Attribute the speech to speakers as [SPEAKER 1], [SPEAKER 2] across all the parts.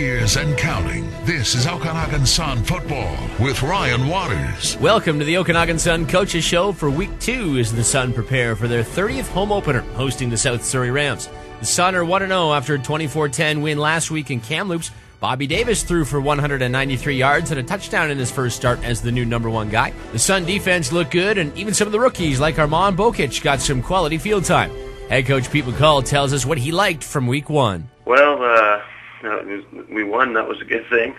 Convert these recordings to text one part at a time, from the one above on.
[SPEAKER 1] years and counting. This is Okanagan Sun Football with Ryan Waters.
[SPEAKER 2] Welcome to the Okanagan Sun Coaches Show for Week 2 as the Sun prepare for their 30th home opener, hosting the South Surrey Rams. The Sun are 1-0 after a 24-10 win last week in Kamloops. Bobby Davis threw for 193 yards and a touchdown in his first start as the new number 1 guy. The Sun defense looked good, and even some of the rookies like Armand Bokic got some quality field time. Head coach Pete McCall tells us what he liked from Week 1.
[SPEAKER 3] Well, we won. That was a good thing.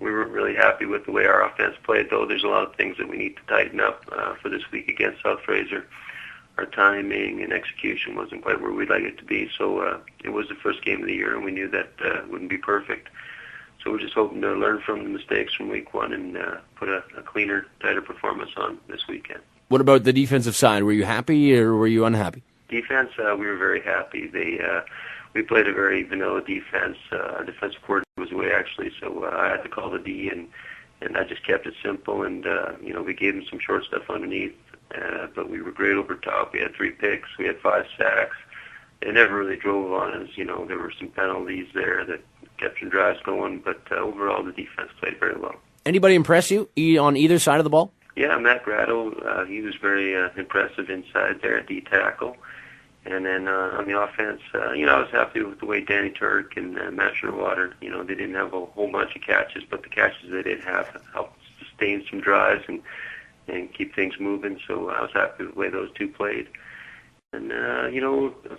[SPEAKER 3] We weren't really happy with the way our offense played, though. There's a lot of things that we need to tighten up for this week against South Fraser. Our timing and execution wasn't quite where we'd like it to be, so it was the first game of the year, and we knew that it wouldn't be perfect. So we're just hoping to learn from the mistakes from Week 1 and put a cleaner, tighter performance on this weekend.
[SPEAKER 2] What about the defensive side? Were you happy or were you unhappy?
[SPEAKER 3] Defense, we were very happy. We played a very vanilla defense. Our defensive coordinator was away, actually, so I had to call the D, and I just kept it simple, and we gave them some short stuff underneath. But we were great over top. We had 3 picks. We had 5 sacks. It never really drove on us. There were some penalties there that kept some drives going, but overall the defense played very well.
[SPEAKER 2] Anybody impress you on either side of the ball?
[SPEAKER 3] Yeah, Matt Grado, he was very impressive inside there at D-tackle. And then on the offense, I was happy with the way Danny Turk and Matt Scheurwater, they didn't have a whole bunch of catches, but the catches they did have helped sustain some drives and keep things moving, so I was happy with the way those two played. And,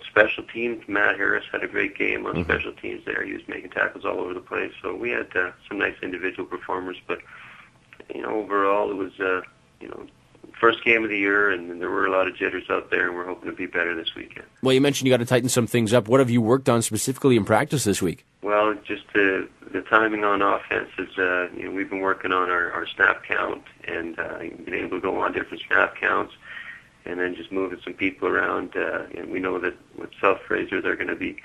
[SPEAKER 3] special teams, Matt Harris had a great game on special teams there. He was making tackles all over the place, so we had some nice individual performers, but, overall it was, first game of the year, and there were a lot of jitters out there, and we're hoping to be better this weekend.
[SPEAKER 2] Well, you mentioned you got to tighten some things up. What have you worked on specifically in practice this week?
[SPEAKER 3] Well, just the timing on offense is, we've been working on our snap count and being able to go on different snap counts and then just moving some people around. And we know that with South Fraser, they're going to be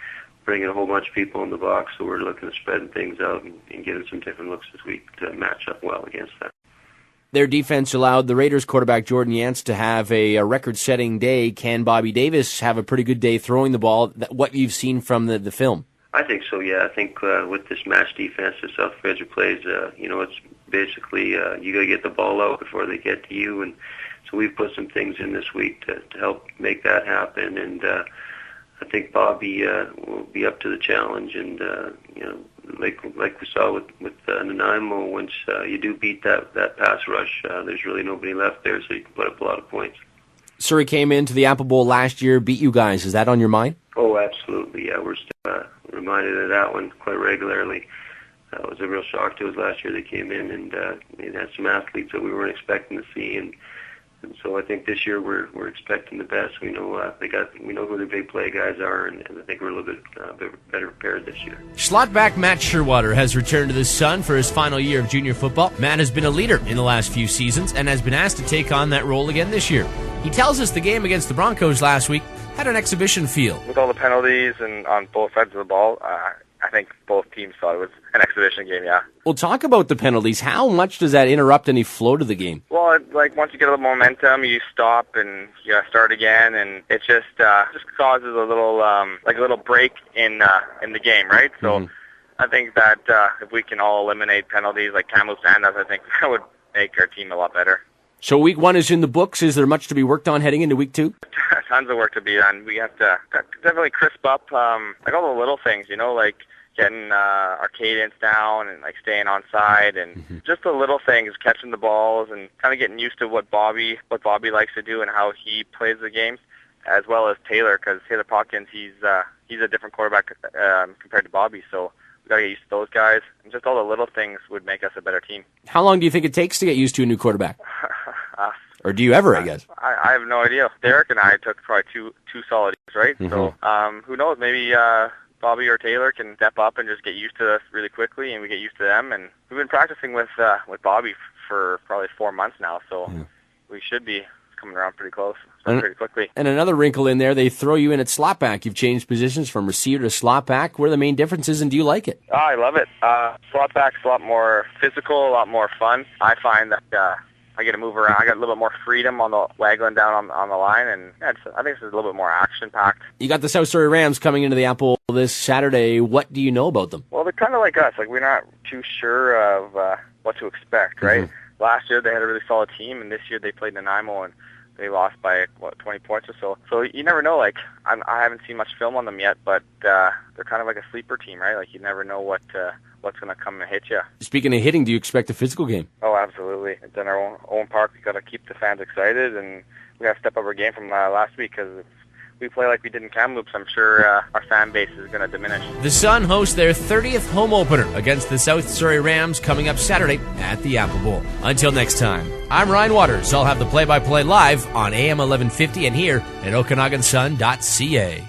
[SPEAKER 3] bringing a whole bunch of people in the box, so we're looking to spread things out and getting some different looks this week to match up well against that.
[SPEAKER 2] Their defense allowed the Raiders quarterback Jordan Yance to have a record-setting day. Can Bobby Davis have a pretty good day throwing the ball? What you've seen from the film?
[SPEAKER 3] I think so, yeah. I think with this match defense that South Fraser plays, it's basically you got to get the ball out before they get to you. And so we've put some things in this week to help make that happen. And I think Bobby will be up to the challenge. And, like we saw with Nanaimo, once you do beat that pass rush, there's really nobody left there, so you can put up a lot of points.
[SPEAKER 2] Surrey came into the Apple Bowl last year, beat you guys. Is that on your mind?
[SPEAKER 3] Oh, absolutely, yeah. We're still reminded of that one quite regularly. It was a real shock to us last year. They came in and they had some athletes that we weren't expecting to see, and so I think this year we're expecting the best. We know we know who the big play guys are, and I think we're a little bit better prepared this year.
[SPEAKER 2] Slot back Matt Scheurwater has returned to the Sun for his final year of junior football. Matt has been a leader in the last few seasons and has been asked to take on that role again this year. He tells us the game against the Broncos last week had an exhibition feel.
[SPEAKER 4] With all the penalties and on both sides of the ball, I think both teams thought it was an exhibition game, yeah.
[SPEAKER 2] Well, talk about the penalties. How much does that interrupt any flow to the game?
[SPEAKER 4] Well, once you get a little momentum, you stop and you gotta start again, and it just causes a little break in the game, right? So I think that if we can all eliminate penalties like Kamloops and us, I think that would make our team a lot better.
[SPEAKER 2] So Week 1 is in the books. Is there much to be worked on heading into Week 2?
[SPEAKER 4] Tons of work to be done. We have to definitely crisp up all the little things, like getting our cadence down and staying on side and just the little things, catching the balls and kind of getting used to what Bobby likes to do and how he plays the games, as well as Taylor, because Taylor Potkins, he's a different quarterback compared to Bobby, so we got to get used to those guys, and just all the little things would make us a better team. How
[SPEAKER 2] long do you think it takes to get used to a new quarterback? Or do you ever, I guess?
[SPEAKER 4] I have no idea. Derek and I took probably two solid years, right? So who knows? Maybe Bobby or Taylor can step up and just get used to us really quickly, and we get used to them. And we've been practicing with Bobby for probably 4 months now, so we should be coming around pretty close, pretty quickly.
[SPEAKER 2] And another wrinkle in there, they throw you in at slot back. You've changed positions from receiver to slot back. What are the main differences, and do you like it?
[SPEAKER 4] I love it. Slot back's a lot more physical, a lot more fun. I find that I get to move around. I got a little bit more freedom on the waggling down on the line, and I think this is a little bit more action-packed.
[SPEAKER 5] You got the South Surrey Rams coming into the Apple this Saturday. What do you know about them?
[SPEAKER 4] Well, they're kind of like us. Like, we're not too sure of what to expect, right? Mm-hmm. Last year they had a really solid team, and this year they played Nanaimo, and they lost by, 20 points or so. So you never know. Like, I haven't seen much film on them yet, but they're kind of like a sleeper team, right? Like, you never know what's going to come and hit you.
[SPEAKER 5] Speaking of hitting, do you expect a physical game?
[SPEAKER 4] Oh, absolutely. It's in our own park. We've got to keep the fans excited, and we got to step up our game from last week, because if we play like we did in Kamloops, I'm sure our fan base is going to diminish.
[SPEAKER 2] The Sun host their 30th home opener against the South Surrey Rams coming up Saturday at the Apple Bowl. Until next time, I'm Ryan Waters. I'll have the play-by-play live on AM 1150 and here at OkanaganSun.ca.